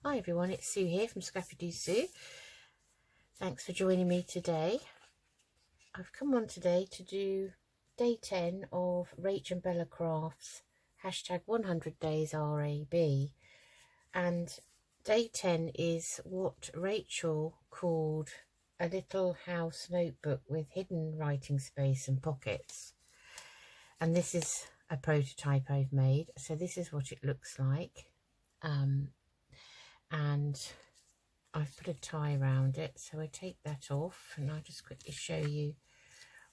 Hi everyone, it's Sue here from Scrappy Doo Sue. Thanks for joining me today. I've come on today to do day 10 of RachandBellacrafts hashtag 100 days RAB, and day 10 is what Rachel called a little house notebook with hidden writing space and pockets, and this is a prototype I've made. So this is what it looks like. And I've put a tie around it, so I take that off and I'll just quickly show you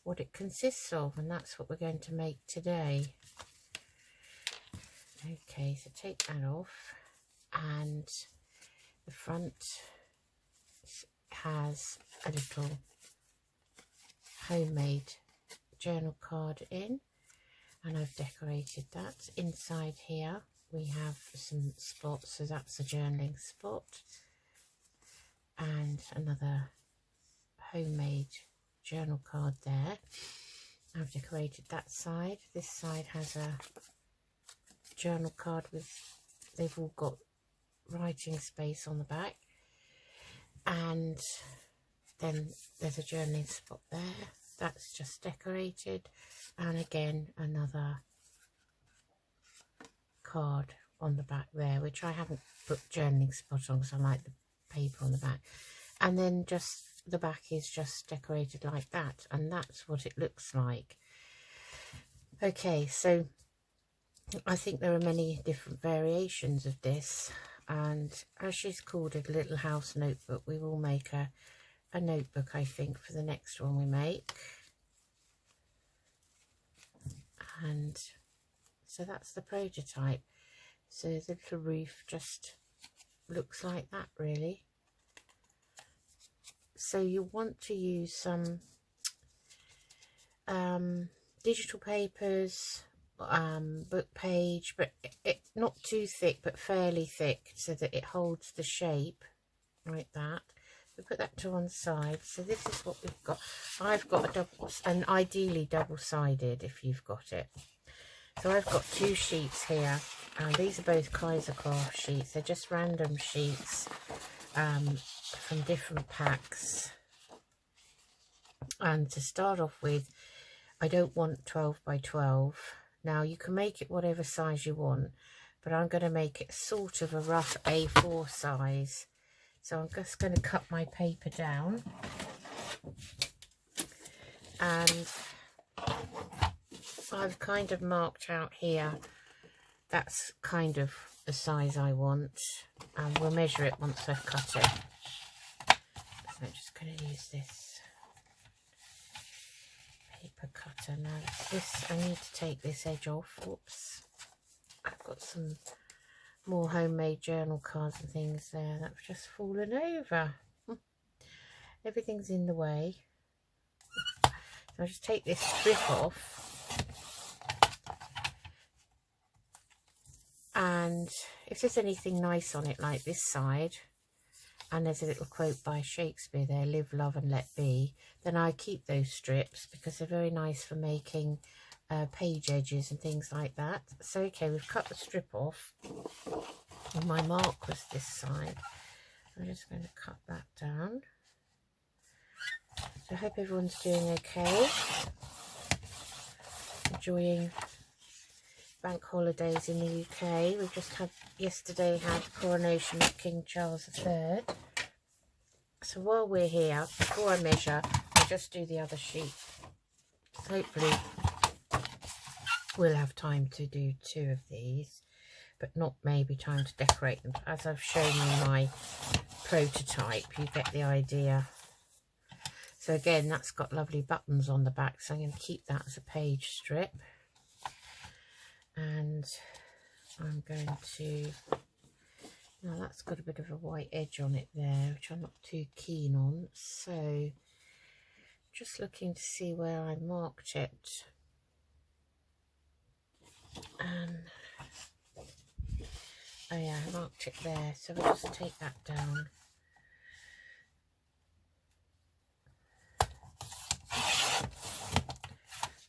what it consists of, and that's what we're going to make today. Okay, so take that off, and the front has a little homemade journal card in, and I've decorated that. Inside here we have some spots, so that's a journaling spot, and another homemade journal card there. I've decorated that side. This side has a journal card with, they've all got writing space on the back, and then there's a journaling spot there. That's just decorated, and again another card on the back there, which I haven't put journaling spot on because I like the paper on the back, and then just the back is just decorated like that, and that's what it looks like. Okay, so I think there are many different variations of this, and as she's called it a little house notebook, we will make a notebook, I think, for the next one we make. And so that's the prototype. So the little roof just looks like that, really. So you want to use some digital papers, book page, but it not too thick but fairly thick, so that it holds the shape like that. We put that to one side. So this is what we've got. I've got a double, and ideally double-sided if you've got it. So I've got two sheets here, and these are both Kaisercraft sheets. They're just random sheets from different packs. And to start off with, I don't want 12 by 12. Now you can make it whatever size you want, but I'm going to make it sort of a rough A4 size. So I'm just going to cut my paper down, and I've kind of marked out here, that's kind of the size I want, and we'll measure it once I've cut it. So I'm just going to use this paper cutter. Now this, I need to take this edge off. Whoops, I've got some more homemade journal cards and things there that have just fallen over. Everything's in the way. So I'll just take this strip off, and if there's anything nice on it like this side, and there's a little quote by Shakespeare there, live, love and let be, then I keep those strips because they're very nice for making page edges and things like that. So okay, we've cut the strip off, and my mark was this side. I'm just going to cut that down. So I hope everyone's doing okay, enjoying bank holidays in the UK. We've just had, yesterday had the coronation of King Charles III. So while we're here, before I measure, I'll just do the other sheet. So hopefully we'll have time to do 2 of these, but not maybe time to decorate them. As I've shown you my prototype, you get the idea. So again, that's got lovely buttons on the back, so I'm going to keep that as a page strip. And I'm going to, now that's got a bit of a white edge on it there, which I'm not too keen on. So just looking to see where I marked it. Oh yeah, I marked it there, so we'll just take that down.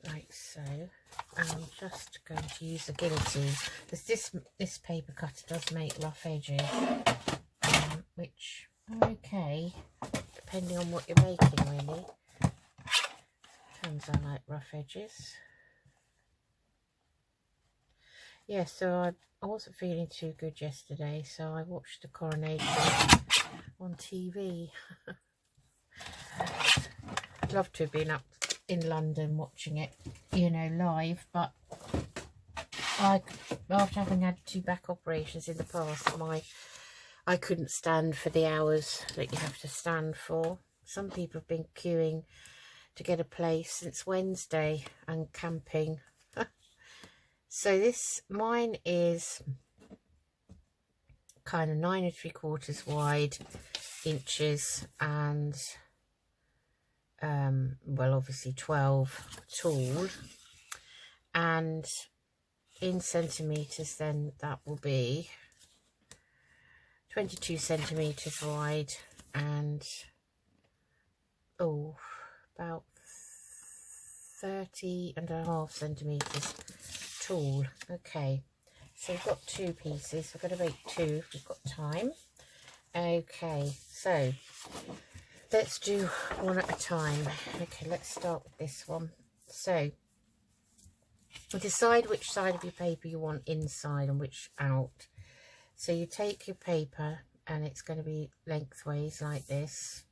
Like so. I'm just going to use the guillotine, because this paper cutter does make rough edges. Okay, depending on what you're making, really. Sometimes I like rough edges. Yeah, so I wasn't feeling too good yesterday, so I watched the coronation on TV. I'd love to have been up in London watching it, you know, live, but after having had 2 back operations in the past, I couldn't stand for the hours that you have to stand for. Some people have been queuing to get a place since Wednesday and camping. So mine is kind of 9 3/4 wide inches and well, obviously 12 tall, and in centimeters then that will be 22 centimeters wide and about 30.5 centimeters tall. Okay, so we've got 2 pieces. We're going to make 2 if we've got time. Okay, so let's do one at a time. Okay, let's start with this one. So decide which side of your paper you want inside and which out. So you take your paper and it's going to be lengthways like this,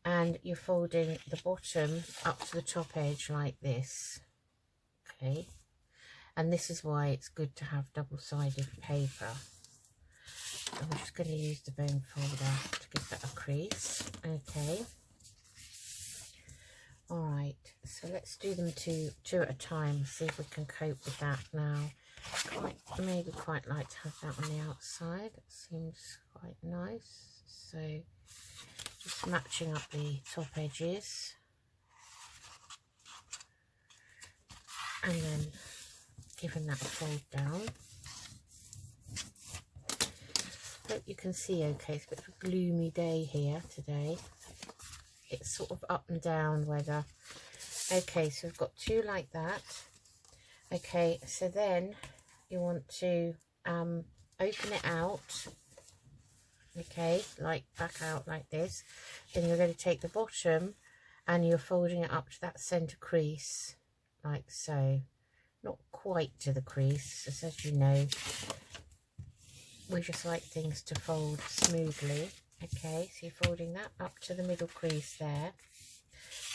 and you're folding the bottom up to the top edge like this. Okay, and this is why it's good to have double-sided paper. I'm just going to use the bone folder to give that a crease. Okay, all right, so let's do them two at a time, see if we can cope with that now. Maybe quite like to have that on the outside. That seems quite nice. So just matching up the top edges and then giving that a fold down. Hope you can see okay. It's a bit of a gloomy day here today. It's sort of up and down weather. Okay, so we've got 2 like that. Okay, so then you want to open it out, okay, like back out like this. Then you're going to take the bottom and you're folding it up to that centre crease like so. Not quite to the crease, as you know, we just like things to fold smoothly. Okay, so you're folding that up to the middle crease there,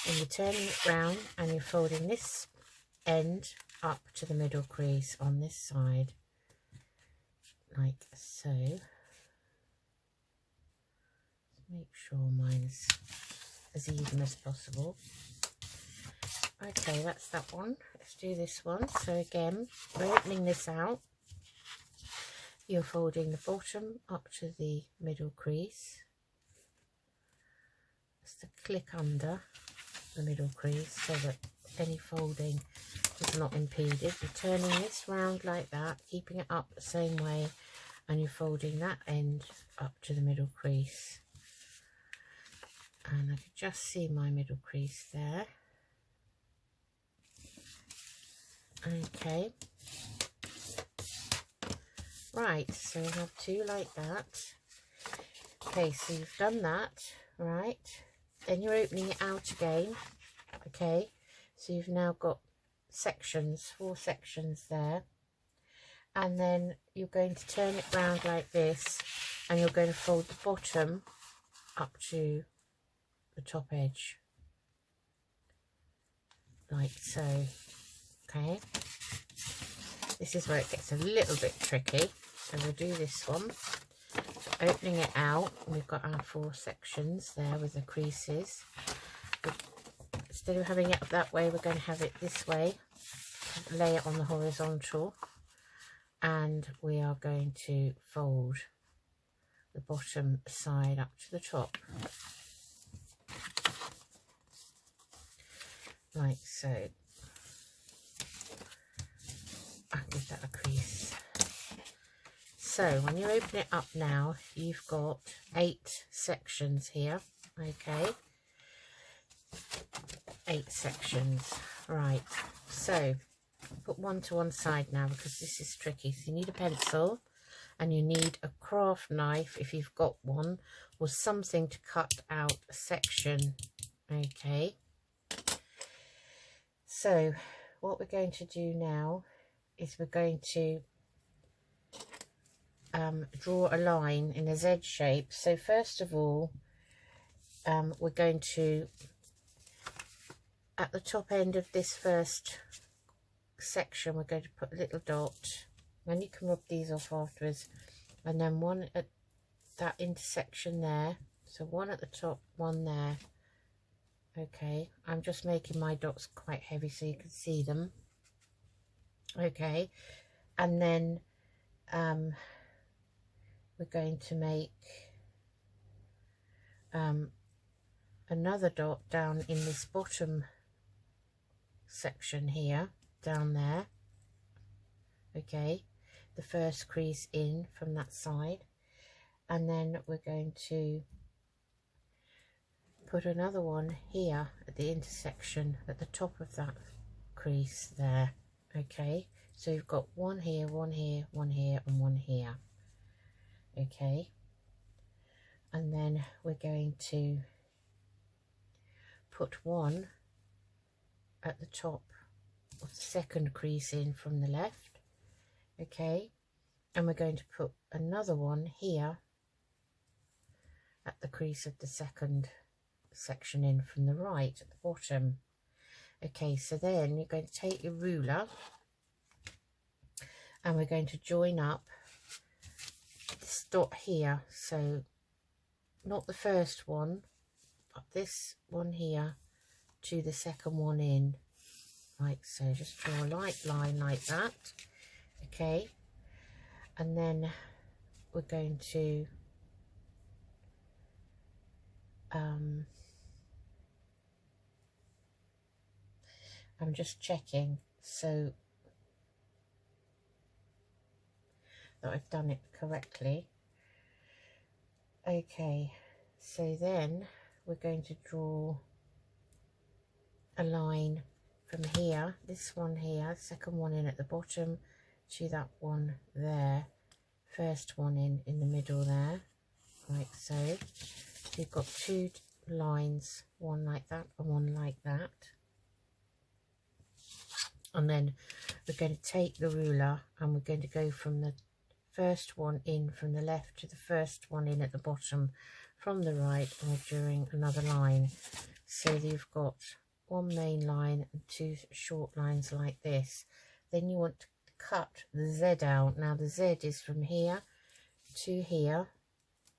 and you're turning it round and you're folding this end up to the middle crease on this side like so. Make sure mine's as even as possible. Okay, that's that one. Let's do this one. So again, we're opening this out. You're folding the bottom up to the middle crease, just to click under the middle crease so that any folding is not impeded. You're turning this round like that, keeping it up the same way, and you're folding that end up to the middle crease. And I can just see my middle crease there. Okay. Right, so we have 2 like that. Okay, so you've done that, right? Then you're opening it out again. Okay, so you've now got sections, 4 sections there. And then you're going to turn it round like this, and you're going to fold the bottom up to the top edge like so. Okay, this is where it gets a little bit tricky, so we'll do this one. So opening it out, we've got our 4 sections there with the creases. But instead of having it that way, we're going to have it this way, lay it on the horizontal, and we are going to fold the bottom side up to the top like so. I'll give that a crease. So when you open it up now, you've got 8 sections here. Okay, 8 sections. Right, so put one to one side now because this is tricky. So you need a pencil and you need a craft knife if you've got one, or something to cut out a section. Okay, so what we're going to do now is we're going to draw a line in a Z shape. So first of all, we're going to, at the top end of this first section, we're going to put a little dot, and you can rub these off afterwards, and then one at that intersection there, so one at the top, one there. Okay, I'm just making my dots quite heavy so you can see them. Okay, and then we're going to make another dot down in this bottom section here, down there. Okay, the first crease in from that side, and then we're going to put another one here at the intersection at the top of that crease there. Okay, so you've got one here, one here, one here, and one here. Okay, and then we're going to put one at the top of the second crease in from the left. Okay, and we're going to put another one here at the crease of the second section in from the right at the bottom. Okay, so then you're going to take your ruler and we're going to join up this dot here, so not the first one but this one here to the second one in, like so. Just draw a light line like that. Okay, and then we're going to I'm just checking so that I've done it correctly. Okay, so then we're going to draw a line from here, this one here, second one in at the bottom, to that one there, first one in the middle there, like so. So you've got two lines, one like that and one like that. And then we're going to take the ruler and we're going to go from the first one in from the left to the first one in at the bottom from the right, and we're drawing another line. So you've got one main line and two short lines like this. Then you want to cut the Z out. Now the Z is from here to here,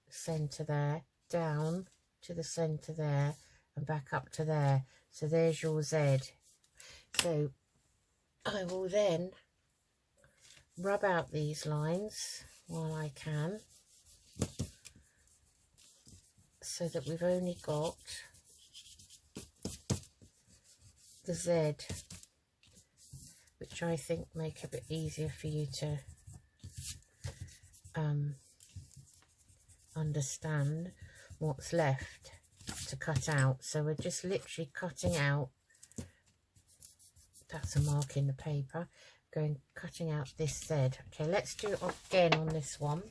centre there, down to the centre there, and back up to there. So there's your Z. So I will then rub out these lines while I can, so that we've only got the Z, which I think make it a bit easier for you to understand what's left to cut out. So we're just literally cutting out, that's a mark in the paper, cutting out this Z. Okay, let's do it again on this one.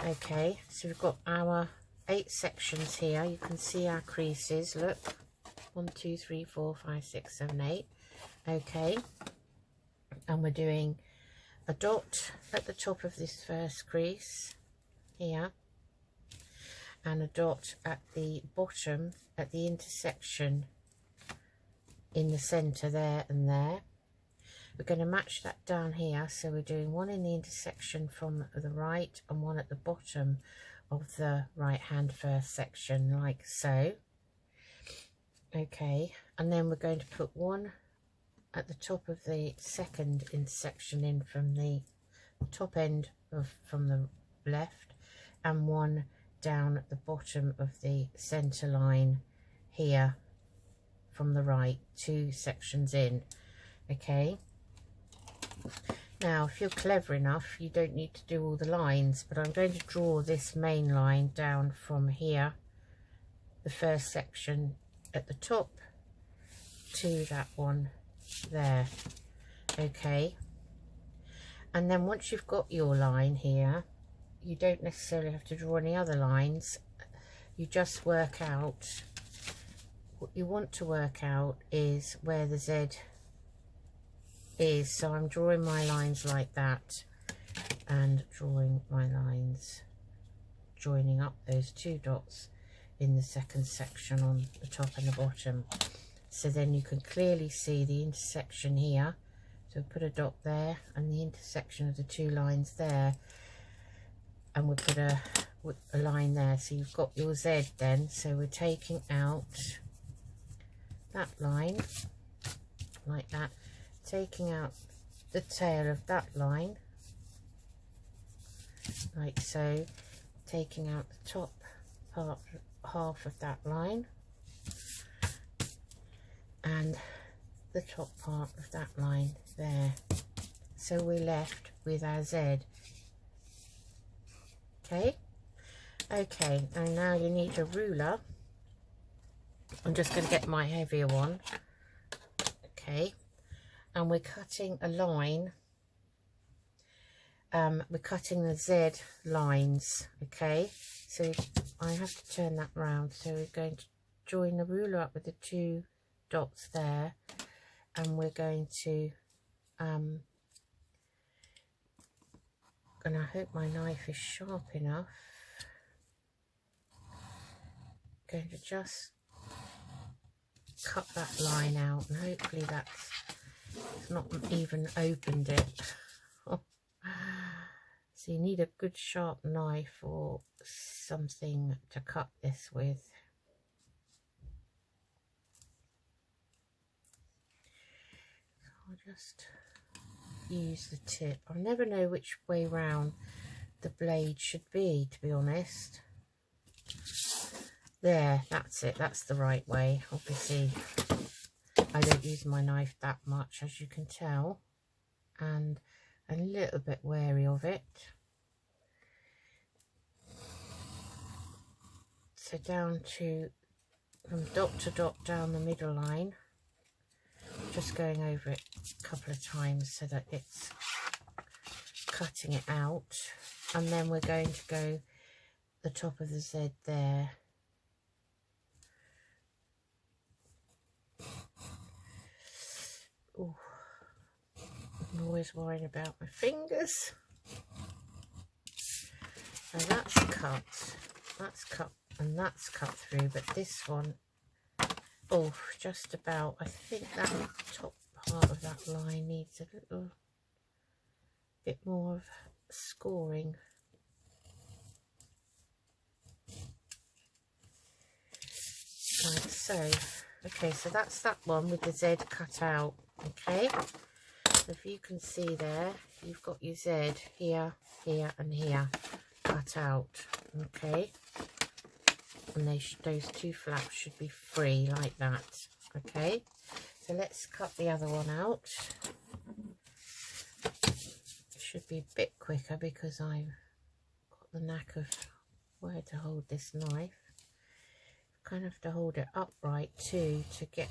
Okay, so we've got our 8 sections here. You can see our creases, look, 1 2 3 4 5 6 7 8. Okay, and we're doing a dot at the top of this first crease here, and a dot at the bottom at the intersection in the center there and there. We're going to match that down here, so we're doing one in the intersection from the right and one at the bottom of the right hand first section, like so. Okay, and then we're going to put one at the top of the second intersection in from the top end of from the left, and one down at the bottom of the center line here from the right, 2 sections in. Okay, now if you're clever enough you don't need to do all the lines, but I'm going to draw this main line down from here, the first section at the top, to that one there. Okay, And then once you've got your line here, you don't necessarily have to draw any other lines. You just work out, what you want to work out is where the Z is. So I'm drawing my lines like that, and drawing my lines joining up those two dots in the second section on the top and the bottom. So then you can clearly see the intersection here. So put a dot there and the intersection of the two lines there, and we'll put a line there. So you've got your Z then. So we're taking out that line like that, taking out the tail of that line like so, taking out the top part, half of that line, and the top part of that line there. So we're left with our Z. Okay, and now you need a ruler. I'm just going to get my heavier one. Okay, and we're cutting a line. We're cutting the Z lines. Okay, so I have to turn that round. So we're going to join the ruler up with the two dots there, and we're going to and I hope my knife is sharp enough. Going to just cut that line out, and hopefully that's not even opened it. So you need a good sharp knife or something to cut this with. So I'll just use the tip. I never know which way round the blade should be, to be honest. There, that's it, that's the right way. Obviously I don't use my knife that much, as you can tell, and a little bit wary of it. So down to, from dot to dot down the middle line, just going over it a couple of times so that it's cutting it out, and then we're going to go the top of the Z there. Ooh, I'm always worrying about my fingers. So that's cut, and that's cut through, but this one, oh, just about, I think that top part of that line needs a little bit more of scoring. Like so. Okay, so that's that one with the Z cut out. Okay, so if you can see there, you've got your Z here, here and here cut out. Okay, and those two flaps should be free like that. Okay, so let's cut the other one out. It should be a bit quicker because I've got the knack of where to hold this knife. Kind of have to hold it upright too to get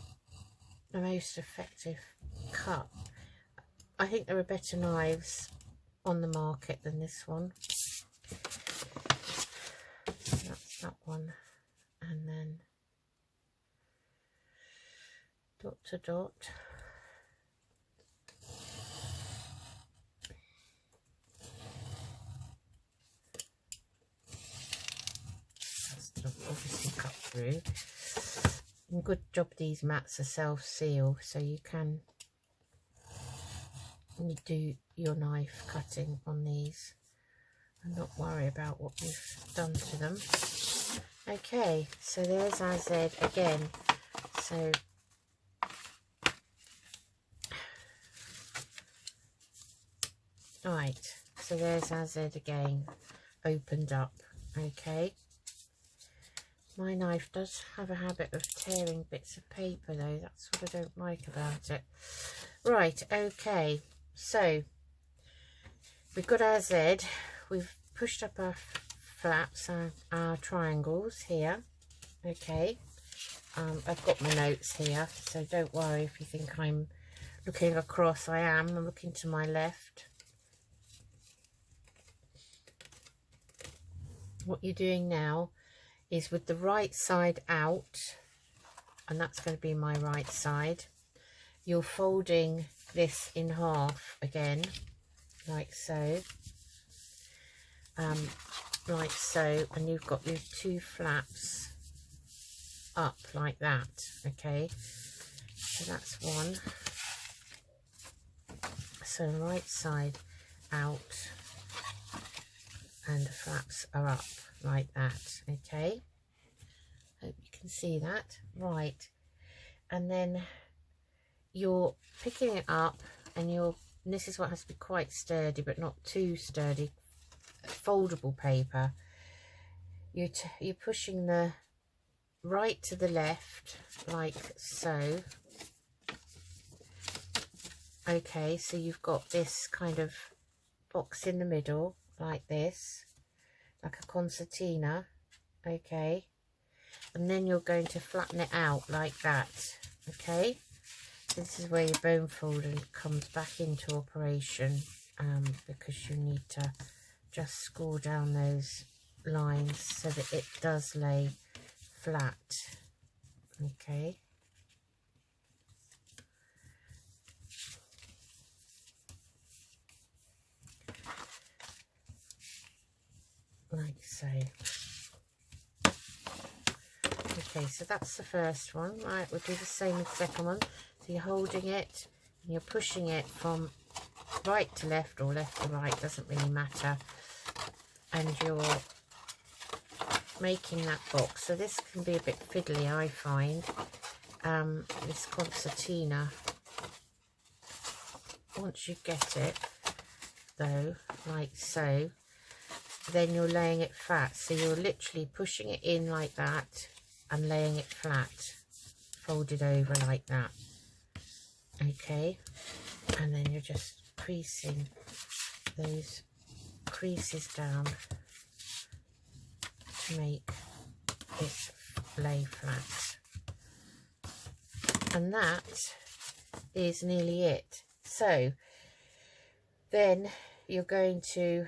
the most effective cut. I think there are better knives on the market than this one. So that's that one, and then dot to dot. Obviously cut through. And good job these mats are self-seal, so you can do your knife cutting on these and not worry about what you've done to them. Okay, so there's our Z again. So right, so there's our Z again, opened up. Okay, my knife does have a habit of tearing bits of paper though. That's what I don't like about it. Right, okay, so we've got our Z. We've pushed up our flaps, our triangles here. Okay, I've got my notes here, so don't worry if you think I'm looking across. I am. I'm looking to my left. what you're doing now is with the right side out, and that's going to be my right side, you're folding this in half again, like so, and you've got your two flaps up like that. Okay, so that's one. So right side out and the flaps are up like that. Okay, hope you can see that. Right, and then you're picking it up, and this is what has to be quite sturdy but not too sturdy, foldable paper. You're pushing the right to the left like so. Okay, so you've got this kind of box in the middle like this, like a concertina. Okay, and then you're going to flatten it out like that. Okay, this is where your bone folding comes back into operation, because you need to just score down those lines so that it does lay flat. Okay, like so. Okay, so that's the first one. Right, we'll do the same with the second one. So you're holding it and you're pushing it from right to left or left to right, doesn't really matter, and you're making that box. So this can be a bit fiddly, I find, this concertina. Once you get it though, like so, then you're laying it flat. So you're literally pushing it in like that and laying it flat, folded over like that. Okay, and then you're just creasing those creases down to make it lay flat. And that is nearly it. So then you're going to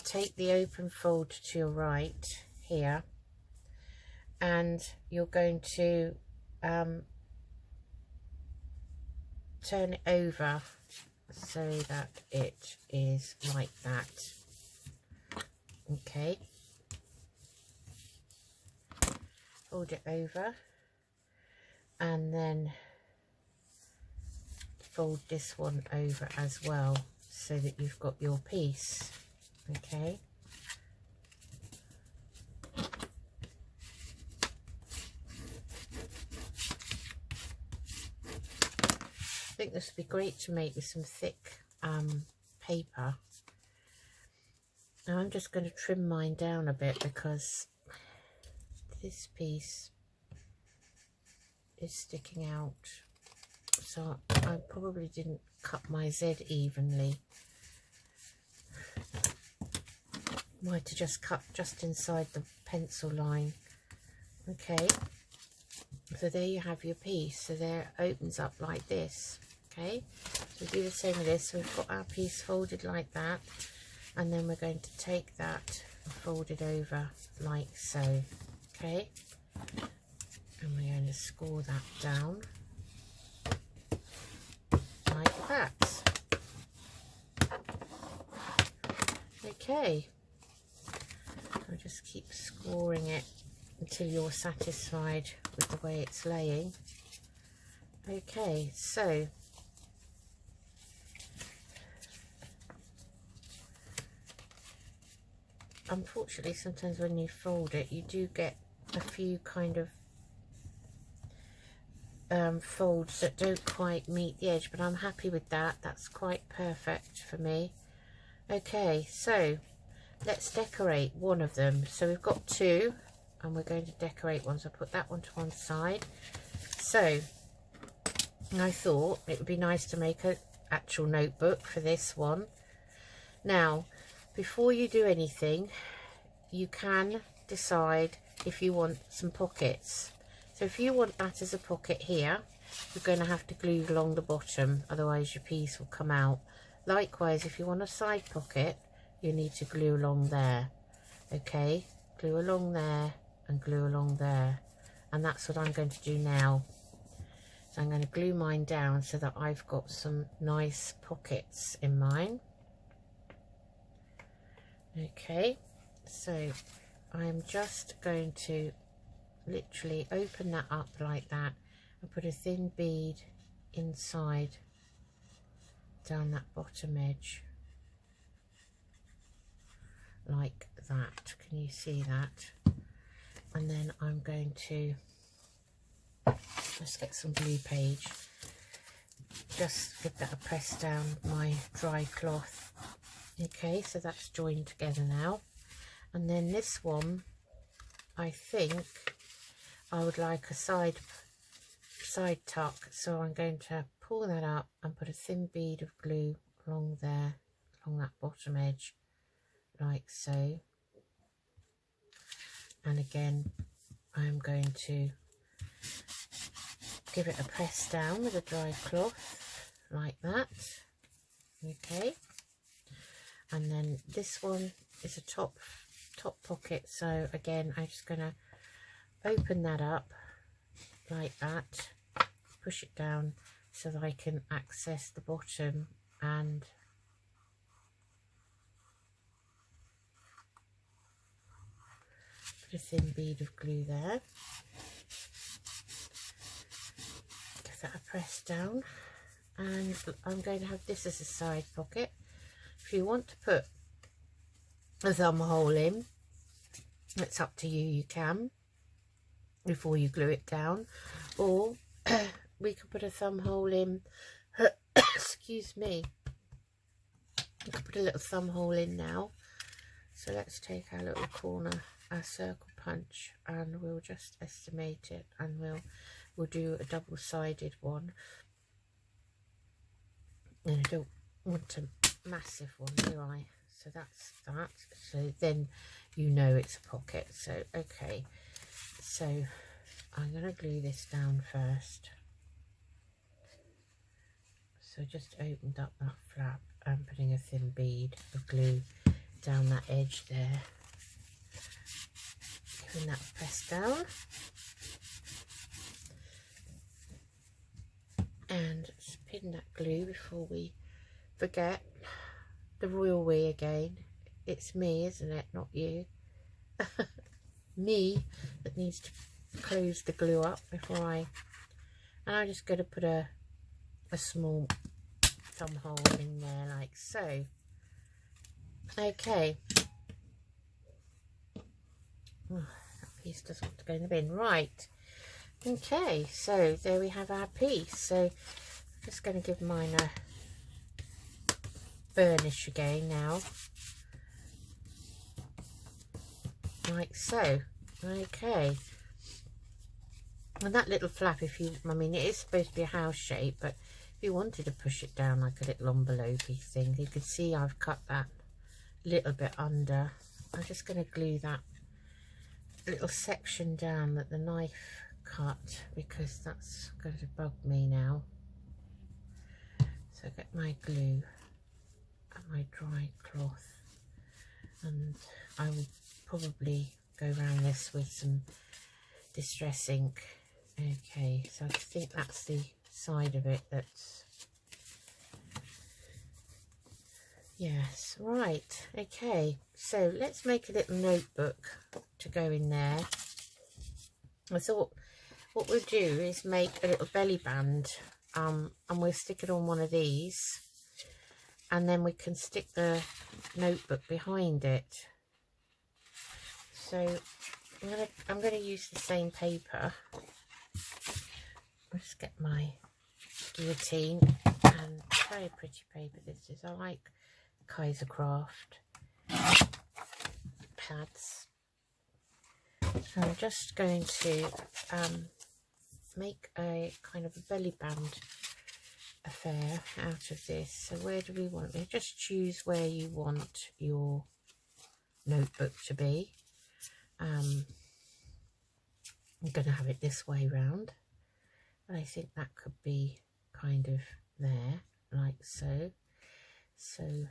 take the open fold to your right here, and you're going to turn it over so that it is like that. Okay, fold it over and then fold this one over as well so that you've got your piece. Okay, I think this would be great to make with some thick paper. Now I'm just going to trim mine down a bit because this piece is sticking out, so I probably didn't cut my Z evenly. Might have just cut just inside the pencil line. Okay, so there you have your piece. So there it opens up like this. Okay, so do the same with this. So we've got our piece folded like that, and then we're going to take that and fold it over like so. Okay, and we're going to score that down like that. Okay, so just keep scoring it until you're satisfied with the way it's laying. Okay, so unfortunately sometimes when you fold it you do get a few kind of folds that don't quite meet the edge, but I'm happy with that. That's quite perfect for me. Okay, so let's decorate one of them. So we've got two and we're going to decorate one, so I'll put that one to one side. So I thought it would be nice to make an actual notebook for this one. Now before you do anything, you can decide if you want some pockets. So if you want that as a pocket here, you're going to have to glue along the bottom, otherwise your piece will come out. Likewise, if you want a side pocket you need to glue along there. Okay, glue along there and glue along there, and that's what I'm going to do now. So I'm going to glue mine down so that I've got some nice pockets in mine. Okay, so I'm just going to literally open that up like that and put a thin bead inside down that bottom edge like that. Can you see that? And then I'm going to just get some blue page, just give that a press down with my dry cloth. Okay, so that's joined together now. And then this one, I think I would like a side tuck, so I'm going to pull that up and put a thin bead of glue along there, along that bottom edge, like so. And again, I'm going to give it a press down with a dry cloth like that. Okay, and then this one is a top pocket, so again I'm just going to open that up like that, push it down so that I can access the bottom, and put a thin bead of glue there, give that a press down, and I'm going to have this as a side pocket. If you want to put a thumb hole in, it's up to you, you can, before you glue it down, or we can put a thumb hole in excuse me, you can put a little thumb hole in now. So let's take our little corner, our circle punch, and we'll just estimate it, and we'll do a double-sided one. And I don't want a massive one, do I? So that's that. So then you know it's a pocket. So okay, so I'm going to glue this down first. So just opened up that flap and putting a thin bead of glue down that edge there, giving that a press down, and just pin that glue before we forget. The royal we again. It's me, isn't it? Not you. Me that needs to close the glue up before and I'm just going to put a small thumb hole in there like so. Okay. Oh, that piece doesn't want to go in the bin. Right. Okay, so there we have our piece. So I'm just going to give mine a burnish again now, like so. Okay, and that little flap, if you, I mean, it is supposed to be a house shape, but if you wanted to push it down like a little envelope-y thing, you can see I've cut that little bit under. I'm just going to glue that little section down that the knife cut, because that's going to bug me now. So I get my glue and my dry cloth, and I will probably go around this with some distress ink. Okay, so I think that's the side of it that's, yes, right. Okay, so let's make a little notebook to go in there. I thought what we'll do is make a little belly band, and we'll stick it on one of these, and then we can stick the notebook behind it. So I'm gonna use the same paper. I'll just get my guillotine, and very pretty paper this is. I like Kaisercraft pads. So I'm just going to make a kind of a belly band affair out of this. So where do we want it? Just choose where you want your notebook to be. I'm going to have it this way round, but I think that could be kind of there, like so. So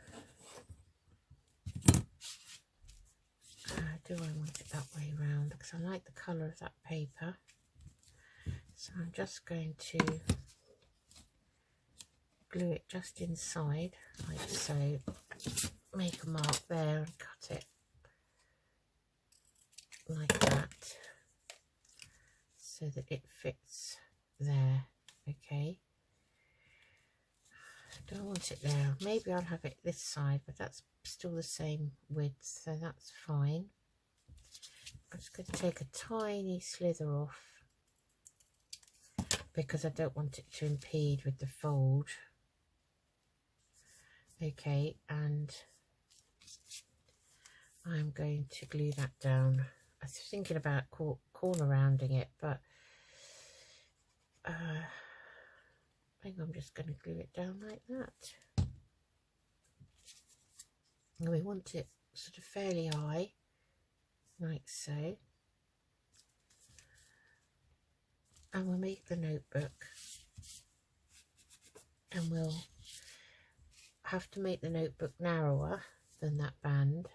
Do I want it that way round? Because I like the colour of that paper. So I'm just going to glue it just inside, like so. Make a mark there and cut it like that, so that it fits there. Okay. Don't want it there. Maybe I'll have it this side, but that's still the same width, so that's fine. I'm just going to take a tiny slither off because I don't want it to impede with the fold. Okay, and I'm going to glue that down. I was thinking about corner rounding it, but I think I'm just going to glue it down like that. And we want it sort of fairly high, like so. And we'll make the notebook, and we'll have to make the notebook narrower than that band,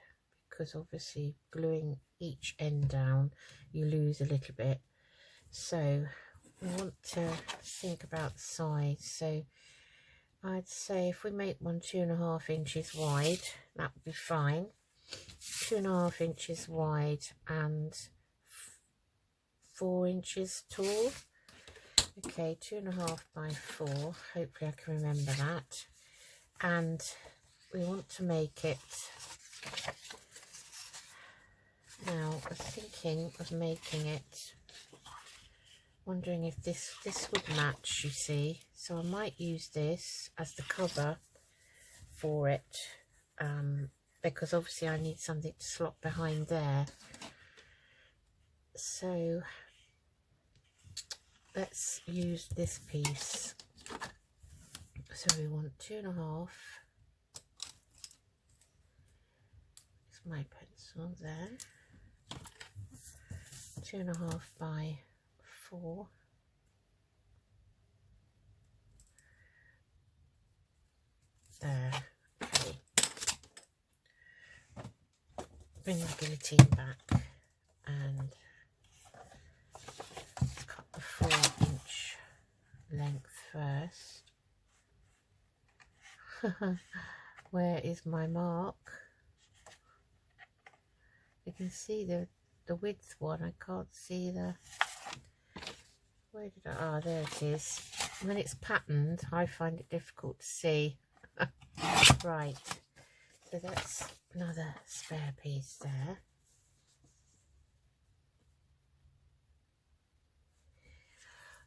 because obviously gluing each end down you lose a little bit. So we want to think about the size. So I'd say if we make one 2.5 inches wide, that would be fine. 2.5 inches wide and 4 inches tall. Okay, 2.5 by 4. Hopefully I can remember that. And we want to make it. Now I was thinking of making it, wondering if this would match, you see. So I might use this as the cover for it, because obviously I need something to slot behind there. So let's use this piece. So we want 2.5. It's my pencil there. 2.5 by 4. There. Okay. Bring the guillotine back and cut the 4-inch length first. Where is my mark? You can see the width one. I can't see the, where did I, ah, there it is. When it's patterned I find it difficult to see. Right, so that's another spare piece there.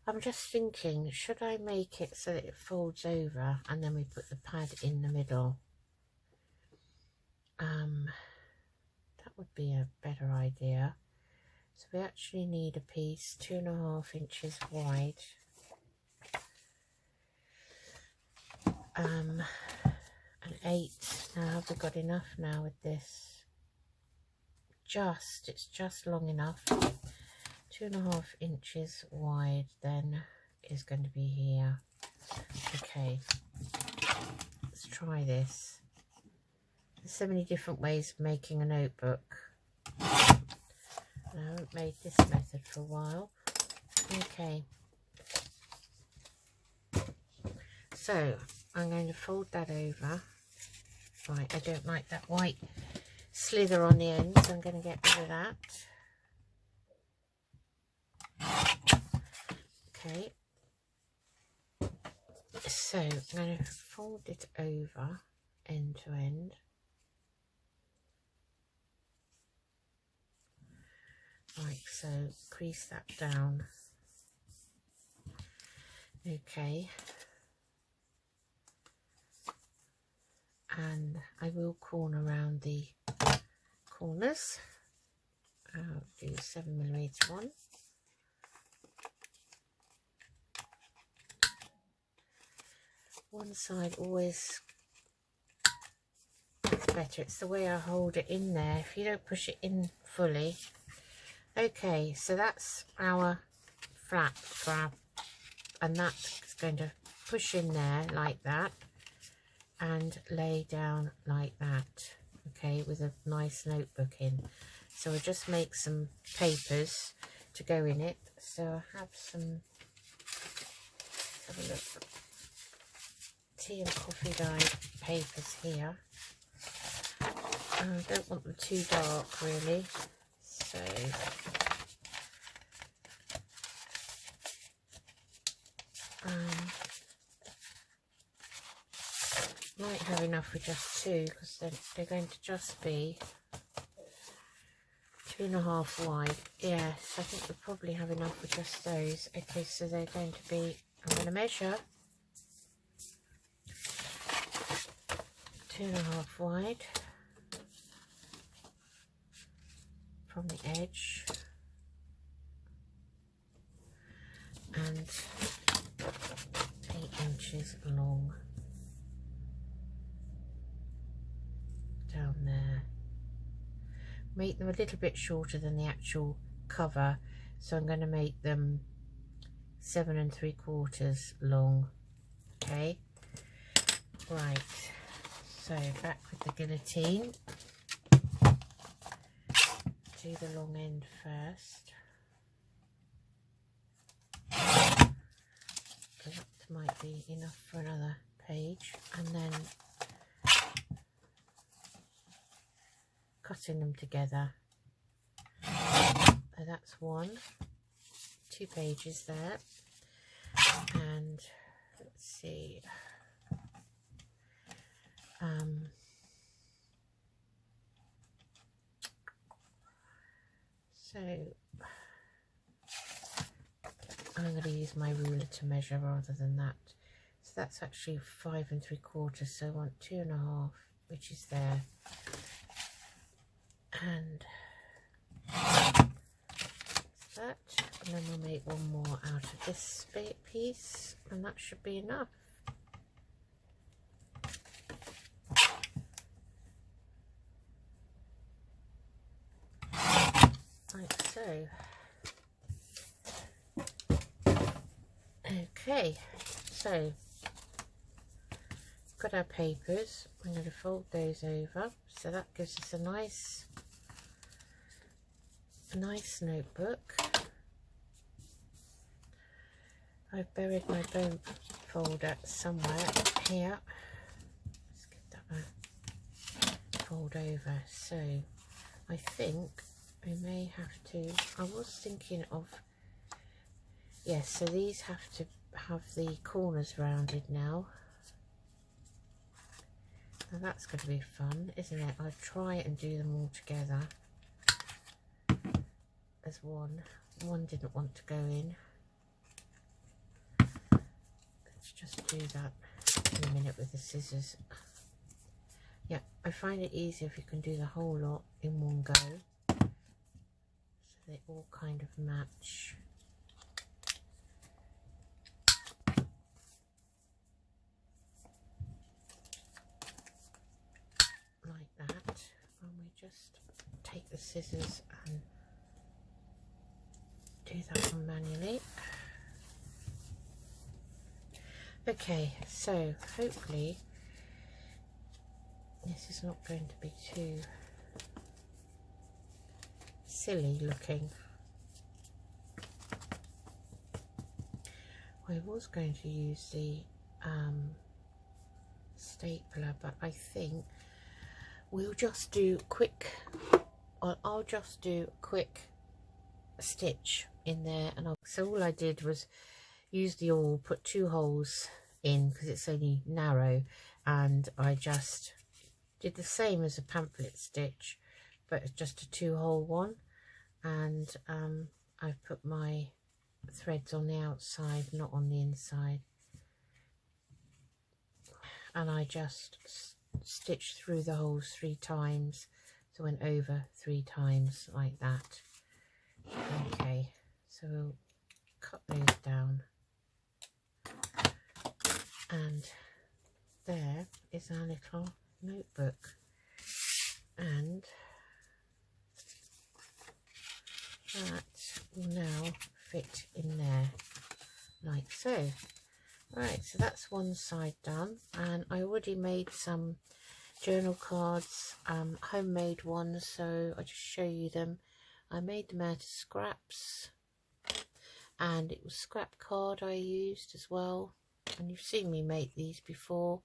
I'm just thinking, should I make it so that it folds over and then we put the pad in the middle? That would be a better idea. So we actually need a piece 2.5 inches wide. And 8. Now have we got enough now with this? It's just long enough. 2.5 inches wide then is going to be here. Okay, let's try this. There's so many different ways of making a notebook. I haven't made this method for a while. Okay, so I'm going to fold that over. Right, I don't like that white slither on the end, so I'm going to get rid of that. Okay, so I'm going to fold it over end to end. Like so, crease that down. Okay, and I will corner around the corners. I'll do 7mm one. One side always is better. It's the way I hold it in there. If you don't push it in fully. Okay, so that's our flap, and that's going to push in there like that and lay down like that. Okay, with a nice notebook in. so I'll just make some papers to go in it. So I have some, let's have a look, tea and coffee dyed papers here. I don't want them too dark really, so might have enough for just two, because they're going to just be 2.5 wide. Yes, I think we'll probably have enough for just those. Okay, so they're going to be, I'm going to measure 2.5 wide from the edge and 8 inches long down there. Make them a little bit shorter than the actual cover, so I'm going to make them 7 3/4 long. Okay, right, so back with the guillotine. Do the long end first. So that might be enough for another page, and then cutting them together. So that's 2 pages there, and let's see, so I'm going to use my ruler to measure rather than that. So that's actually 5 3/4, so I want 2.5, which is there. And that, and then we'll make one more out of this piece, and that should be enough. Like so. Okay, so got our papers. I'm going to fold those over, so that gives us a nice notebook. I've buried my bone folder somewhere here. Let's get that fold over. So I think I may have to, I was thinking of, yes, so these have to have the corners rounded now. Now that's going to be fun, isn't it? I'll try and do them all together as one. One didn't want to go in. Let's just do that in a minute with the scissors. Yeah, I find it easier if you can do the whole lot in one go, so they all kind of match. Like that. And we just take the scissors and do that one manually. Okay, so hopefully this is not going to be too silly looking. I was going to use the stapler, but I think we'll just do quick, or I'll just do a quick stitch in there. And so all I did was use the awl, put 2 holes in because it's only narrow, and I just did the same as a pamphlet stitch, but just a 2-hole one. And I've put my threads on the outside, not on the inside, and I just stitched through the holes 3 times, so went over 3 times like that. Okay, so we'll cut those down, and there is our little notebook, and that will now fit in there like so. Right, so that's one side done, and I already made some journal cards, homemade ones, so I'll just show you them. I made them out of scraps, and it was scrap card I used as well, and you've seen me make these before.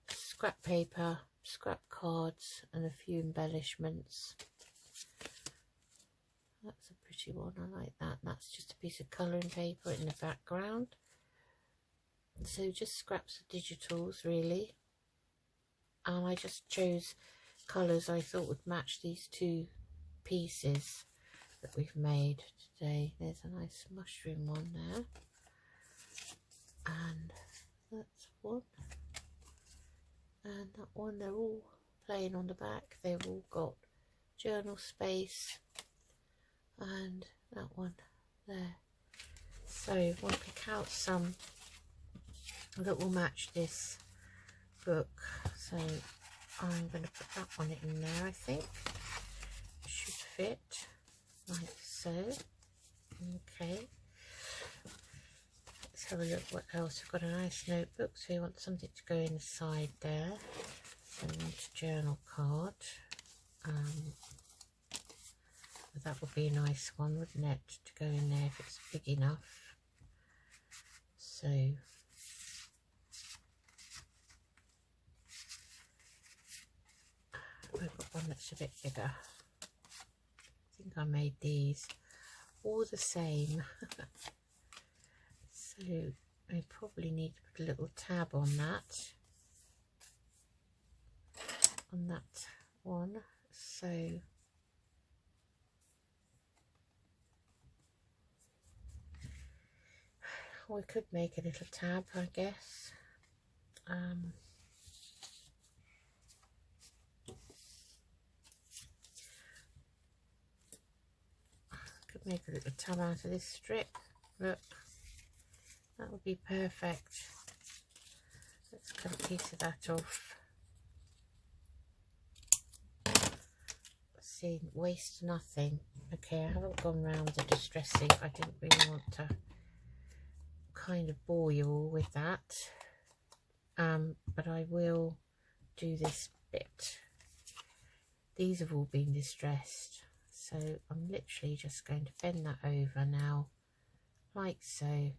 Scrap paper, scrap cards, and a few embellishments. That's a pretty one, I like that. That's just a piece of colouring paper in the background. So just scraps of digitals really, and I just chose colours I thought would match these two pieces that we've made today. There's a nice mushroom one there, and that's one, and that one. They're all playing on the back. They've all got journal space, and that one there. So we'll pick out some that will match this book. So I'm going to put that one in there. I think it should fit like so. Okay, let's have a look what else. I've got a nice notebook, so you want something to go inside there. So I want a journal card. That would be a nice one, wouldn't it, to go in there if it's big enough. So I've got one that's a bit bigger. I think I made these all the same. So I probably need to put a little tab on that one. So we could make a little tab, I guess. Could make a little tab out of this strip. Look, that would be perfect. Let's cut a piece of that off. See, waste nothing. Okay, I haven't gone round the distressing. I didn't really want to kind of bore you all with that, but I will do this bit. These have all been distressed, so I'm literally just going to bend that over now like so, and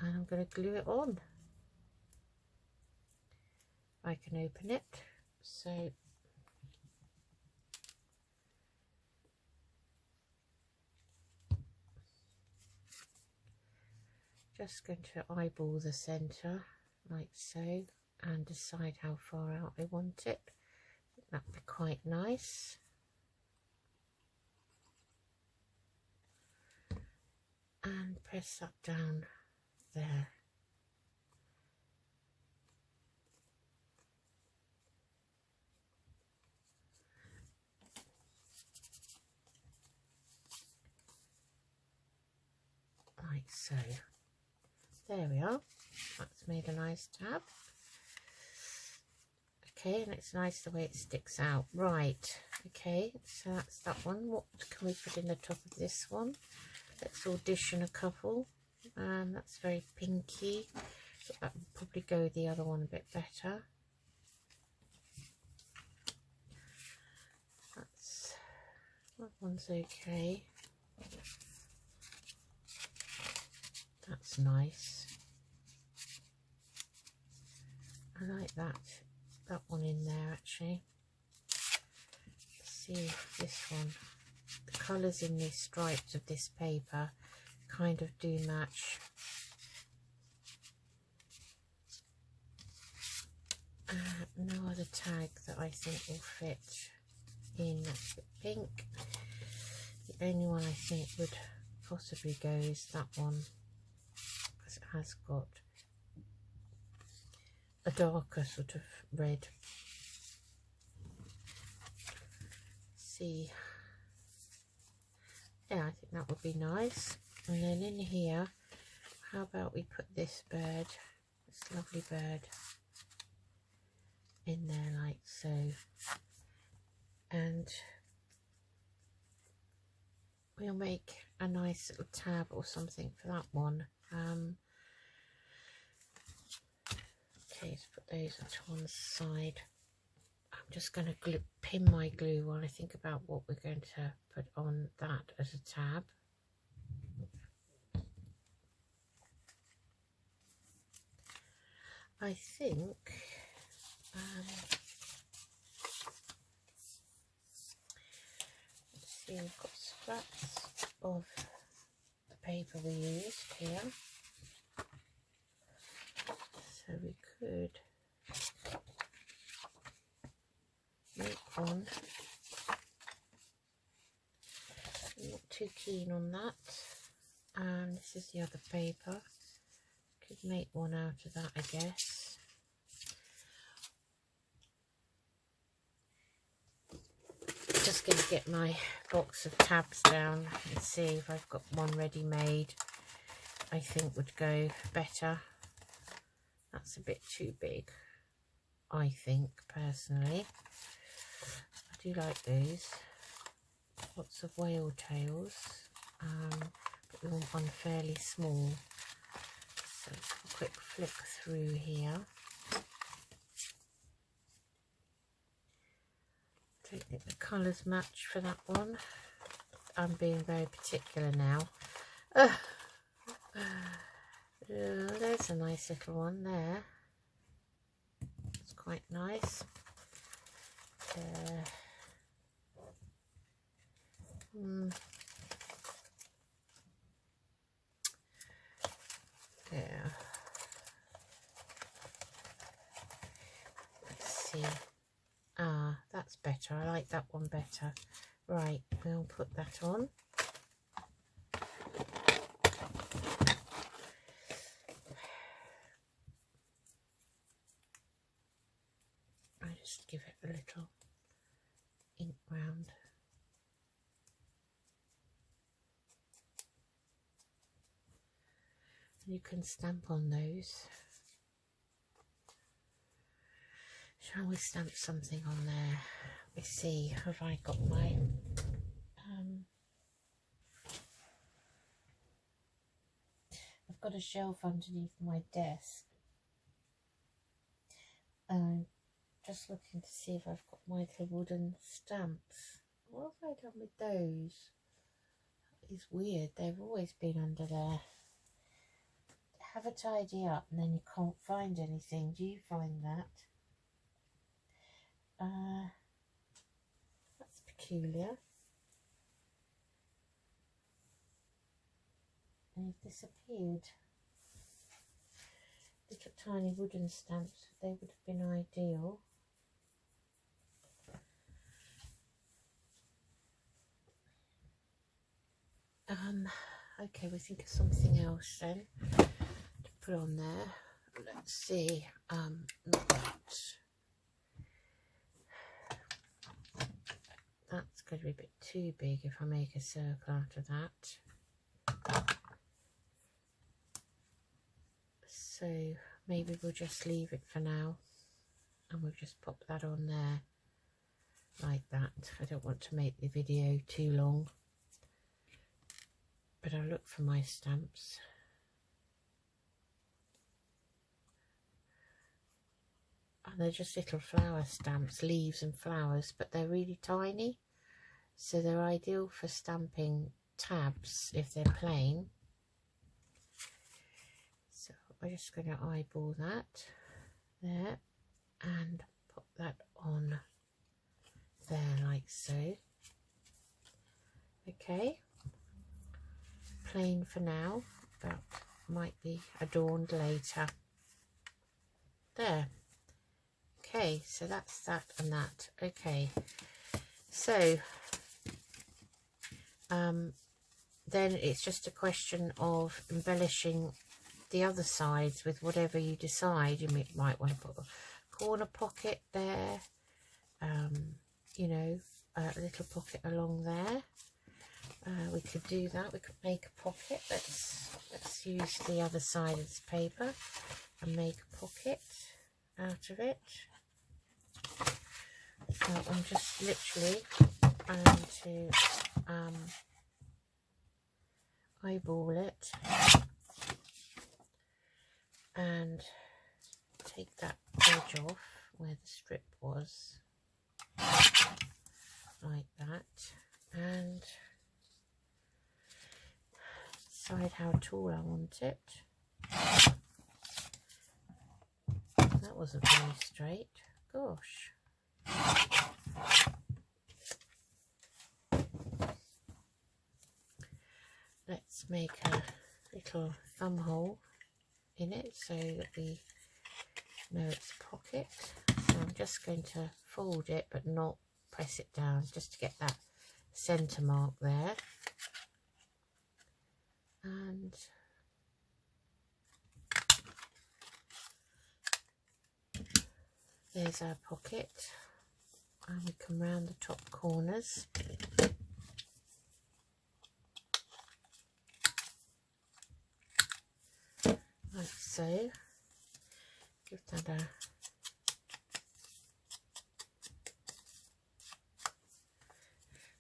I'm going to glue it on. I can open it. So just going to eyeball the centre like so and decide how far out I want it. That would be quite nice. And press that down there. Like so. There we are. That's made a nice tab. Okay, and it's nice the way it sticks out. Right, okay, so that's that one. What can we put in the top of this one? Let's audition a couple. That's very pinky. So that would probably go with the other one a bit better. That one's okay. That's nice. I like that one in there actually. Let's see if this one, the colours in these stripes of this paper kind of do match. No other tag that I think will fit in. That's a bit pink. The only one I think would possibly go is that one, because it has got a darker sort of red. See, yeah, I think that would be nice. And then in here, how about we put this bird, this lovely bird, in there like so, and we'll make a nice little tab or something for that one. Okay, let's put those to one side. I'm just going to pin my glue while I think about what we're going to put on that as a tab. I think let's see, we've got scraps of the paper we used here, so we could make one. I'm not too keen on that. This is the other paper. Could make one out of that, I guess. Just going to get my box of tabs down and see if I've got one ready made I think would go better. That's a bit too big, I think, personally. I do like those. Lots of whale tails, but we want one fairly small. So let's have a quick flick through here. I don't think the colours match for that one. I'm being very particular now. There's a nice little one there. It's quite nice. Yeah. Let's see. Ah, that's better. I like that one better. Right, we'll put that on. I just give it a little ink round. You can stamp on those. Shall we stamp something on there? Let me see, have I got my I've got a shelf underneath my desk. Just looking to see if I've got my little wooden stamps. What have I done with those? It's weird, they've always been under there. Have a tidy up and then you can't find anything. Do you find that? That's peculiar. They've disappeared. Little tiny wooden stamps, they would have been ideal. Okay, we think of something else then to put on there. Let's see, not that. That's going to be a bit too big if I make a circle out of that. So maybe we'll just leave it for now and we'll just pop that on there like that. I don't want to make the video too long, but I'll look for my stamps. And they're just little flower stamps, leaves and flowers, but they're really tiny, so they're ideal for stamping tabs if they're plain. So I'm just going to eyeball that there and put that on there like so. Okay, plain for now, but might be adorned later. There. Okay, so that's that and that. Okay, so then it's just a question of embellishing the other sides with whatever you decide. You might want to put a corner pocket there, you know, a little pocket along there. We could do that. We could make a pocket. Let's use the other side of this paper and make a pocket out of it. So I'm just literally going to eyeball it and take that edge off where the strip was, like that, and decide how tall I want it. That wasn't very straight, gosh. Let's make a little thumb hole in it so that we know it's a pocket. So I'm just going to fold it but not press it down, just to get that centre mark there. And there's our pocket, and we come round the top corners. Like so. Give that a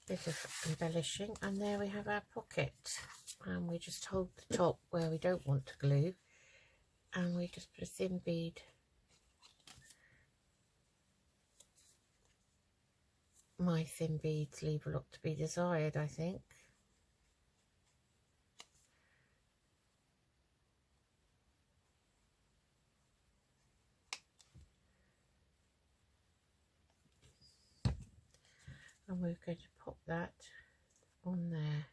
bit of embellishing, and there we have our pocket. And we just hold the top where we don't want to glue, and we just put a thin bead my thin beads leave a lot to be desired, I think. And we're going to pop that on there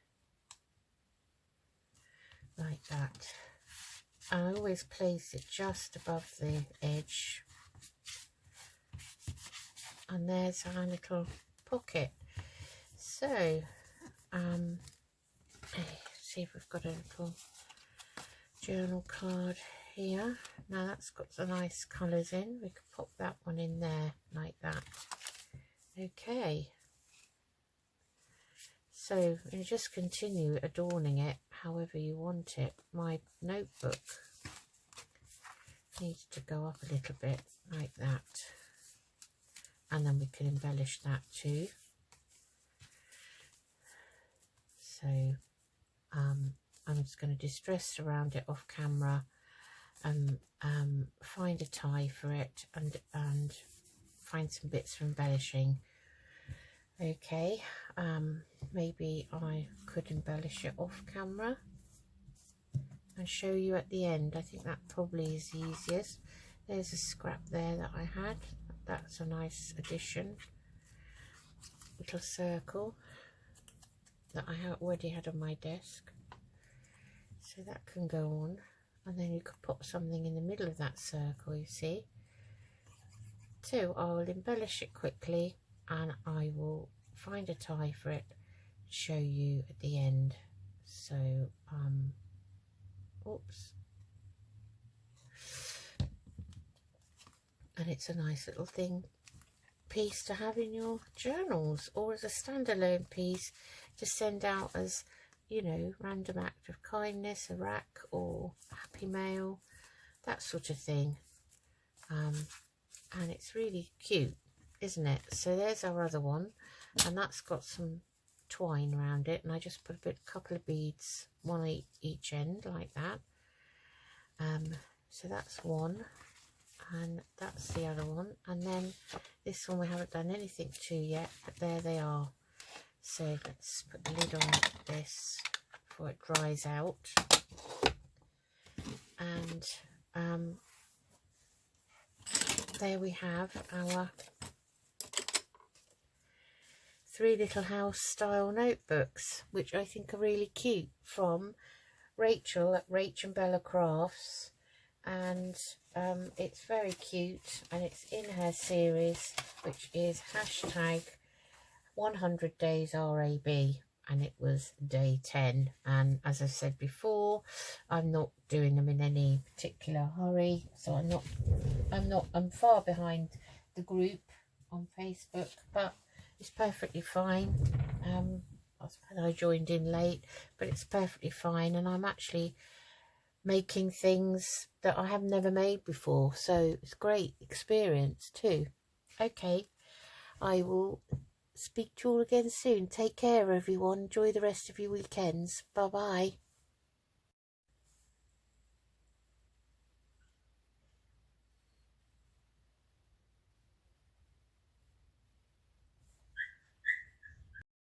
like that, and I always place it just above the edge, and there's our little pocket. So see if we've got a little journal card here. Now that's got some nice colours in, we could pop that one in there like that. Okay, so you just continue adorning it however you want it. My notebook needs to go up a little bit like that, and then we can embellish that too. So I'm just going to distress surround it off camera and find a tie for it and find some bits for embellishing. Okay, maybe I could embellish it off camera and show you at the end. I think that probably is the easiest. There's a scrap there that I had. That's a nice addition. Little circle that I already had on my desk. So that can go on. And then you could put something in the middle of that circle, you see. So I will embellish it quickly, and I will find a tie for it, show you at the end. So oops, and it's a nice little piece to have in your journals, or as a standalone piece to send out as, you know, random act of kindness, a rack, or happy mail, that sort of thing. And it's really cute, isn't it? So there's our other one, and that's got some twine around it, and I just put a couple of beads, one at each end like that. So that's one, and that's the other one, and then this one we haven't done anything to yet, but there they are. So let's put the lid on this before it dries out, and there we have our 3 little house style notebooks, which I think are really cute, from Rachel at RachandBellacrafts, and it's very cute, and it's in her series, which is hashtag 100 days RAB, and it was day 10. And as I said before, I'm not doing them in any particular hurry, so I'm far behind the group on Facebook, but it's perfectly fine. I suppose I joined in late, but it's perfectly fine, and I'm actually making things that I have never made before, so it's a great experience too. Okay, I will speak to you all again soon. Take care, everyone. Enjoy the rest of your weekends. Bye bye.